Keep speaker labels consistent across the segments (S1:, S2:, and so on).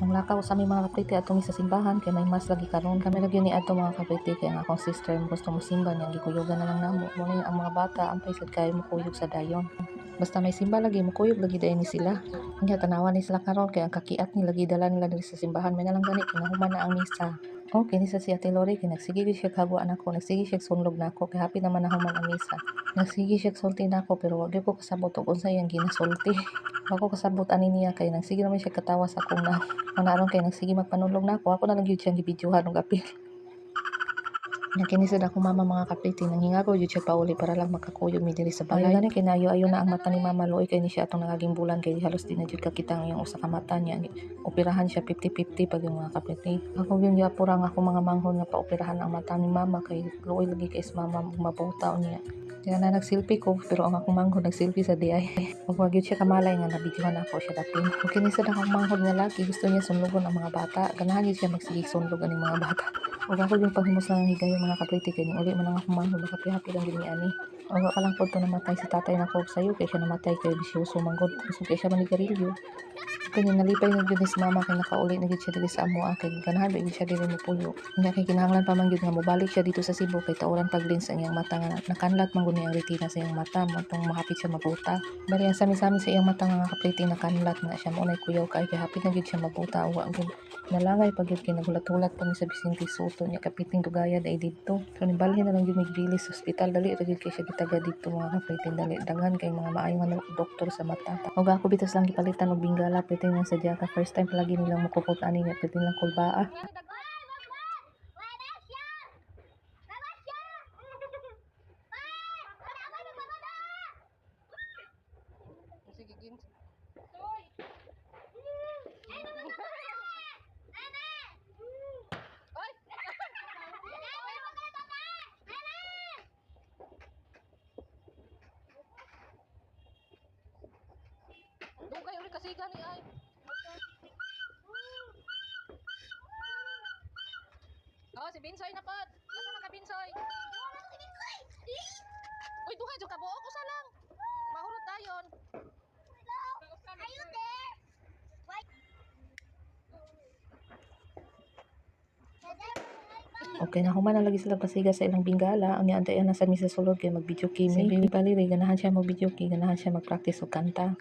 S1: Ang lakaw sa aming mga kapriti ato mi sa simbahan kay may mas lagi karon kami lagi ni ato mga kapriti kay ang akong sister gusto mo simba niya gikuyogan na lang namo mo ang mga bata ampay sad kay mo kuyog sa dayon. Basta may simba lagi mo kuyog lagi dayon ni sila. Nya tanawan ni sila karon kay ang kakiat ni lagi dala nila diri sa simbahan may nalang gani kinahuman na ang misa. Okay ni sa si Ate Lori kay nagsige gyud siya kagwa nako nagsige siya sunlog nako kay happy naman nahuman ang misa. Nagsige siya sulti nako pero wa gyud ko kasabot og unsay ang ginasulti. Ako kasabot ani niya kay nagsige naman siya katawa sa akong na aron kay nagsige magpanulong nako ako na lang gyud siyang gibidyohan og apil. Nakini sad ako mama mga kapriti nanghingago gyud siya pauli para lang makakuyog mi diri sa balay. Gani kinayo-ayo na ang mata ni mama luoy kay ni siya atong nagaging bulan kay halos di na gyud kakita ang iyang usa ka mata niya. Operahan siya 50-50 pag yung mga kapriti. Ako yung yapura nga ako mga manghon nga paoperahan ang mata ni mama kay luoy lagi kay is mama mabuta niya. Kaya na nagselfie ko pero ang akong manghod nagselfie sa DI. Ug wa gyud siya kamalay nga nabidyohan ako siya dapin. Kini sad akong manghod nga laki gusto niya sunlugon ang mga bata. Ganahan gyud siya magsige sunlog ani mga bata. Ug ako yung panghimus lang higayon mga kapriti kay ning uli man ang akong manghod makapihapi lang gyud ni ani. Ug ka lang pud to namatay si tatay nako og sayo kay siya namatay kay bisyoso manggod. Gusto kay siya manigarilyo. Kanya nalipay na gyud ni si mama kay nakauli na gyud siya diri sa amoa kay ganahan ba gyud siya diri mopuyo. Nya kay kinahanglan pa man gyud nga mobalik siya dito sa Cebu kay tauran pag lens ang iyang mata nga nakanlat man gud ni ang retina sa iyang mata matong mahapit siya mabuta. Bali ang sami-sami sa iyang mata nga kapriti nakanlat nga siya mo nay kuyaw kay hapit na gyud siya mabuta wa gyud nalangay pag gyud kay nagulat-ulat pa mi sa Vicente Soto nya kapiting dugayad ay didto. So nibalhin na lang gyud migbilis sa ospital dali ra gyud kay siya gitaga didto mga kapriti dali daghan kay mga maayo nga doktor sa mata. Ug ako bitas lang gipalitan og bingala pwede lang sa ka first time palagi nilang mukupot ani nga pwede lang kulbaa. Dugay uli kasi gani ay. Oh, si Binsoy na pod. Asa man ka Binsoy? Uy, duha jud ka buok usa lang. Mahurot dayon.
S2: Are you there?
S1: Okay, nahuman na lagi sila pasiga sa ilang bingala. Ang niantayan na sa misa sulod kay mag-video kimi. Si Bibi Paliri, ganahan siya mag-video kimi, ganahan siya mag-practice og kanta.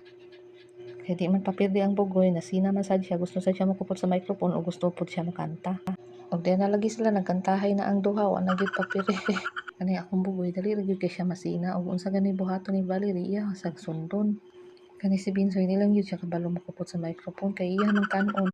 S1: Kaya di man papirdi ang bugoy, nasina man sad siya, gusto sad siya makupot sa microphone o gusto pod siya makanta. Og di na lagi sila nagkantahay na ang duha, wa na gyud papirdi. Kani akong bugoy, dali ra gyud kay siya masina og unsa gani buhaton ni Valerie, iya sag sundon. Kani si Binsoy nilang gyud siya kabalo makupot sa microphone kay iya man kanon.